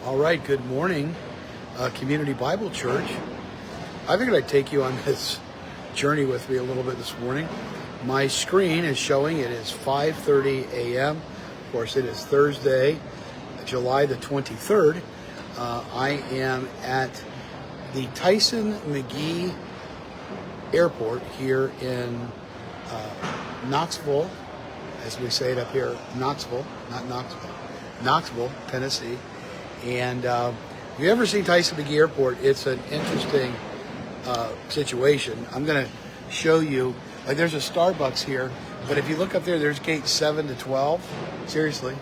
All right, good morning, Community Bible Church. I figured I'd take you on this journey with me a little bit this morning. My screen is showing it is 5:30 a.m. Of course, it is Thursday, July the 23rd. I am at the Tyson-McGee Airport here in Knoxville, as we say it up here, Knoxville, Tennessee. And if you ever seen Tyson-McGee Airport, it's an interesting situation. I'm going to show you, like there's a Starbucks here, but if you look up there, there's gates 7 to 12, seriously.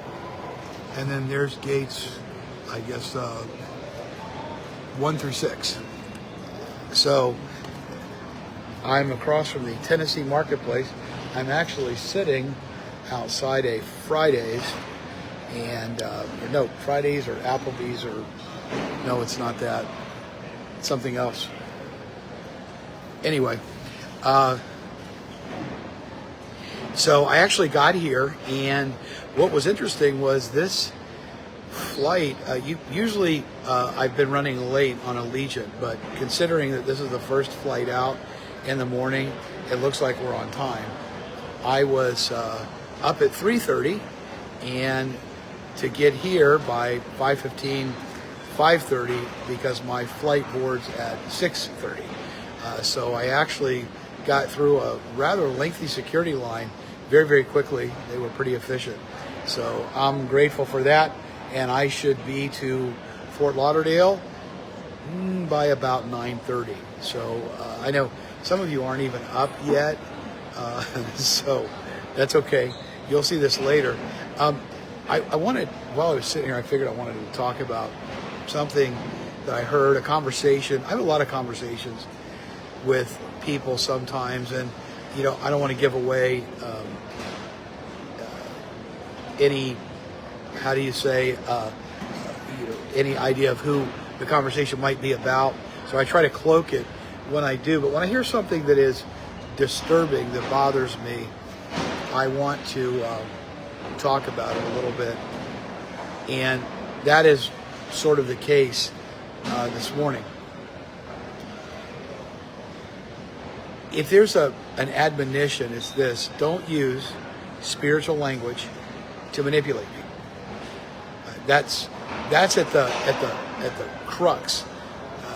And then there's gates, I guess, 1 through 6. So I'm across from the Tennessee Marketplace. I'm actually sitting outside a Fridays, and no, Fridays or Applebee's, or no, it's not that. It's something else. Anyway, so I actually got here, and what was interesting was this flight. Usually I've been running late on Allegiant, but considering that this is the first flight out in the morning, it looks like we're on time. I was up at 3:30, and to get here by 5:30 because my flight boards at 6:30. So I actually got through a rather lengthy security line very, very quickly. They were pretty efficient. So I'm grateful for that, and I should be to Fort Lauderdale by about 9:30. So I know some of you aren't even up yet, so that's okay. You'll see this later. I wanted, while I was sitting here, I figured I wanted to talk about something that I heard, a conversation. I have a lot of conversations with people sometimes, and I don't want to give away any, how do you say, any idea of who the conversation might be about. So I try to cloak it when I do. But when I hear something that is disturbing, that bothers me, I want to talk about it a little bit. And that is sort of the case this morning. If there's an admonition, it's this: don't use spiritual language to manipulate people. That's at the crux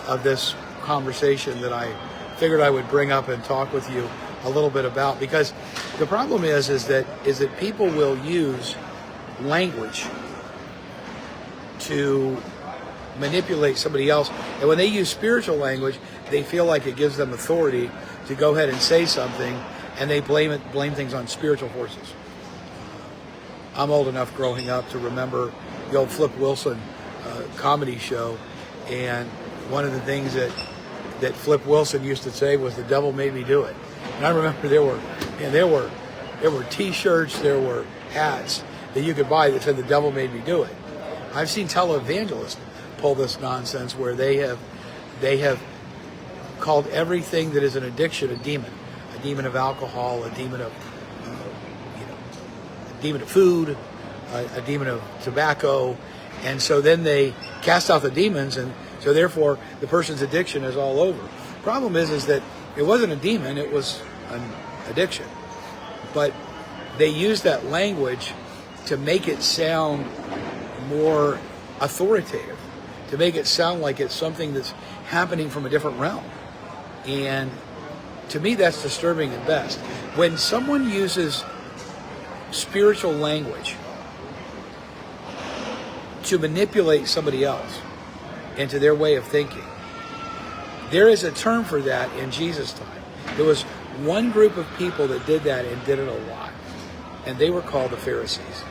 of this conversation that I figured I would bring up and talk with you a little bit about, because the problem is that people will use language to manipulate somebody else, and when they use spiritual language, they feel like it gives them authority to go ahead and say something, and they blame things on spiritual forces. I'm old enough growing up to remember the old Flip Wilson comedy show, and one of the things that Flip Wilson used to say was, "The devil made me do it." And I remember there were T-shirts, there were hats that you could buy that said, "The devil made me do it." I've seen televangelists pull this nonsense where they have called everything that is an addiction a demon of alcohol, a demon of food, a demon of tobacco, and so then they cast out the demons, and so therefore the person's addiction is all over. Problem is that it wasn't a demon, it was an addiction. But they use that language to make it sound more authoritative, to make it sound like it's something that's happening from a different realm. And to me, that's disturbing at best. When someone uses spiritual language to manipulate somebody else into their way of thinking, there is a term for that in Jesus' time. There was one group of people that did that and did it a lot, and they were called the Pharisees.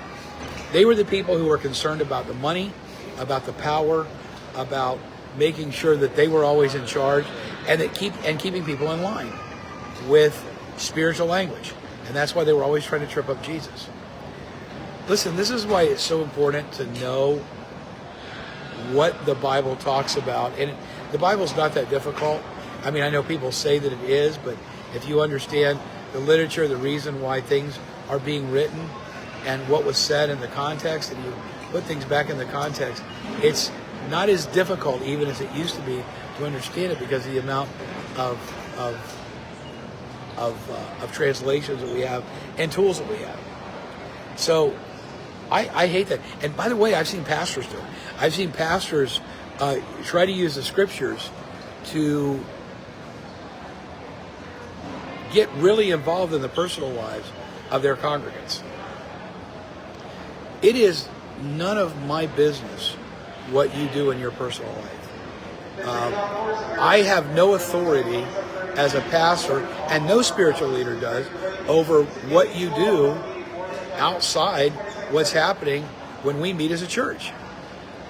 They were the people who were concerned about the money, about the power, about making sure that they were always in charge, and keeping people in line with spiritual language. And that's why they were always trying to trip up Jesus. Listen, this is why it's so important to know what the Bible talks about. And the Bible's not that difficult. I mean, I know people say that it is, but if you understand the literature, the reason why things are being written, and what was said in the context, and you put things back in the context, it's not as difficult even as it used to be to understand it because of the amount of translations that we have and tools that we have. So I hate that. And by the way, I've seen pastors do it. I've seen pastors try to use the scriptures to get really involved in the personal lives of their congregants. It is none of my business what you do in your personal life. I have no authority as a pastor, and no spiritual leader does, over what you do outside what's happening when we meet as a church.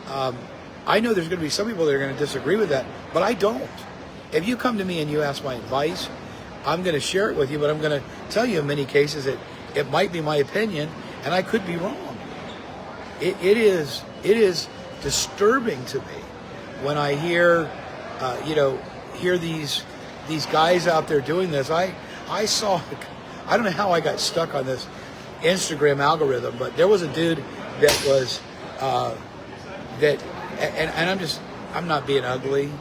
I know there's going to be some people that are going to disagree with that, but I don't. If you come to me and you ask my advice, I'm going to share it with you, but I'm going to tell you in many cases that it might be my opinion, and I could be wrong. It is disturbing to me when I hear these guys out there doing this. I don't know how I got stuck on this Instagram algorithm, but there was a dude that was I'm not being ugly,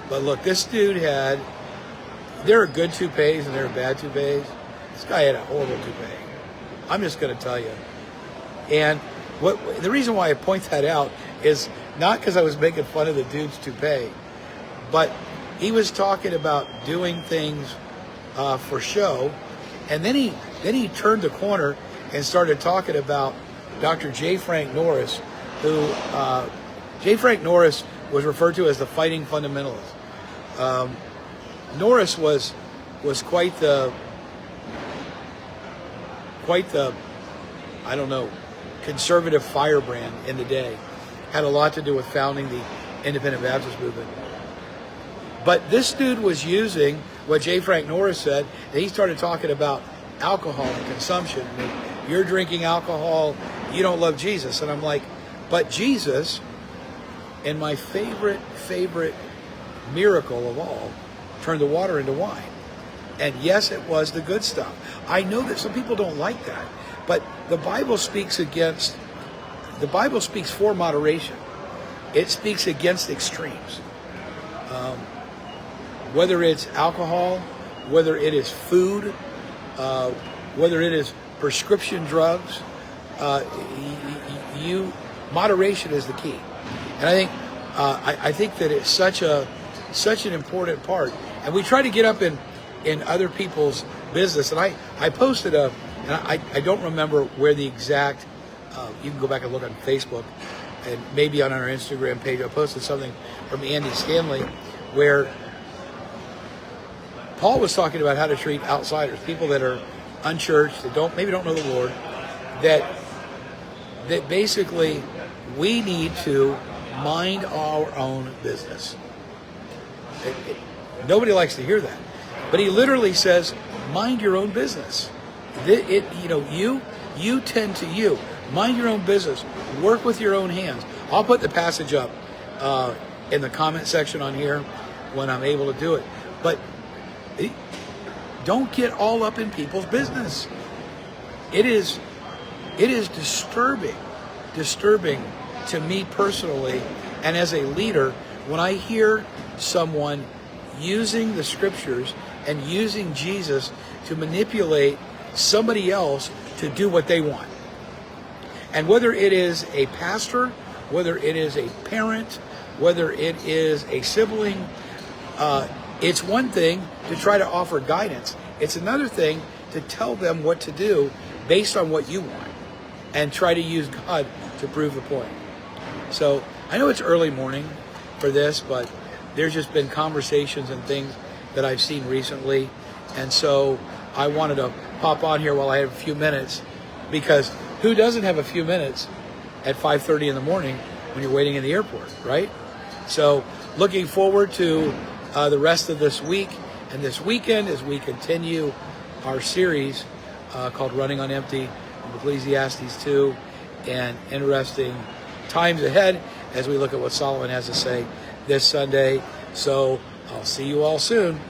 but look, this dude there are good toupees and there are bad toupees. This guy had a horrible toupee. I'm just going to tell you. And the reason why I point that out is not because I was making fun of the dude's toupee, but he was talking about doing things for show, and then he turned the corner and started talking about Dr. J. Frank Norris, who J. Frank Norris was referred to as the fighting fundamentalist. Norris was quite the I don't know, conservative firebrand in the day. Had a lot to do with founding the Independent Baptist movement. But this dude was using what J. Frank Norris said, and he started talking about alcohol and consumption. And you're drinking alcohol, you don't love Jesus. And I'm like, but Jesus, in my favorite miracle of all, turned the water into wine. And yes, it was the good stuff. I know that some people don't like that, but the Bible speaks for moderation. It speaks against extremes. Whether it's alcohol, whether it is food, whether it is prescription drugs, moderation is the key. And I think that it's such an important part. And we try to get up in other people's business. And I posted and I don't remember where the exact, you can go back and look on Facebook and maybe on our Instagram page. I posted something from Andy Stanley where Paul was talking about how to treat outsiders, people that are unchurched, that maybe don't know the Lord, that basically we need to mind our own business. Nobody likes to hear that. But he literally says, mind your own business. You tend to you. Mind your own business. Work with your own hands. I'll put the passage up in the comment section on here when I'm able to do it. But don't get all up in people's business. It is disturbing to me personally, and as a leader, when I hear someone using the scriptures and using Jesus to manipulate somebody else to do what they want. And whether it is a pastor, whether it is a parent, whether it is a sibling, it's one thing to try to offer guidance. It's another thing to tell them what to do based on what you want and try to use God to prove the point. So I know it's early morning for this, but there's just been conversations and things that I've seen recently. And so I wanted to pop on here while I have a few minutes, because who doesn't have a few minutes at 5:30 in the morning when you're waiting in the airport, right? So looking forward to the rest of this week and this weekend as we continue our series called Running on Empty from Ecclesiastes 2, and interesting times ahead as we look at what Solomon has to say this Sunday. So I'll see you all soon.